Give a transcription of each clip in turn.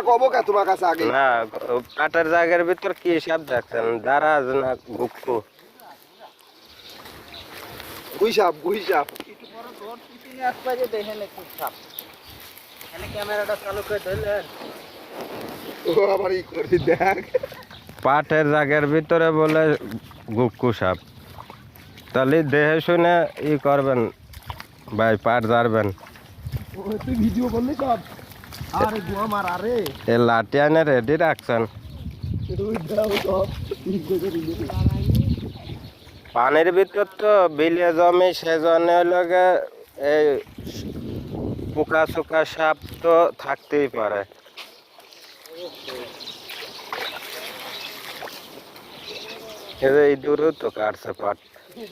কবো কা তোমার কাছে আগে না পাটের জায়গার ভিতর কি সাপ দেখছেন দারাজ না গুক্কু গুই সাপ গুই সাপ একটু বড় ধর পিছনে আসবে যে দেখেন একটু সাপ এখানে ক্যামেরাটা চালু করে ধরলেন ও আবার ই করবি দেখ পাটের জায়গার ভিতরে বলে গুক্কু সাপ তাহলে দেখে শুনে ই করবেন ভাই পাট জারবেন তুই ভিডিও করলি সব আরে গুয়া মার আরে এ লাঠি আনে রেডি রাখছেন তুই দাও সব ঠিক করে দিবি পানির ভিতর তো বিলে জমি সেজন্য হলো গে এই পোকা চোকা সাপ তো থাকতেই পারে এই দূরও তো কাটছে পাট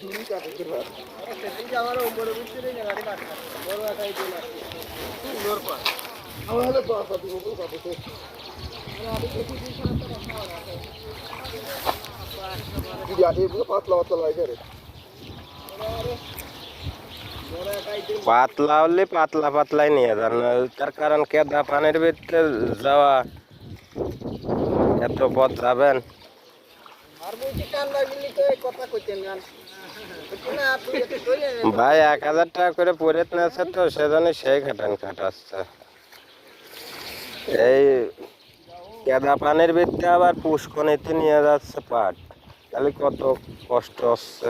দুই কাটতে পার সেদিন যাওয়ার উপরে ভিতরে গাড়ি কাটছে বড় একাই দিন আসছে সুন্দর পা আমাদের তো আসা দিব তো কাটতে কি আগে পুরো পাতলা পাতলা লাগে রে পাতলা হলে পাতলা পাতলাই নিয়ে যান তার কারণ কেদা পানির ভিতরে যাওয়া এত পথ যাবেন আর বলছি কান লাগলি তো এই কথা কইতেন গান না তুই এত কইলে ভাই 1000 টাকা করে পরে নিয়েছে তো সেজন্য সেই কাটাচ্ছে এই কেদা পানির ভিতরে আবার পুষ্কনিতে নিয়ে যাচ্ছে পাট তাহলে কত কষ্ট হচ্ছে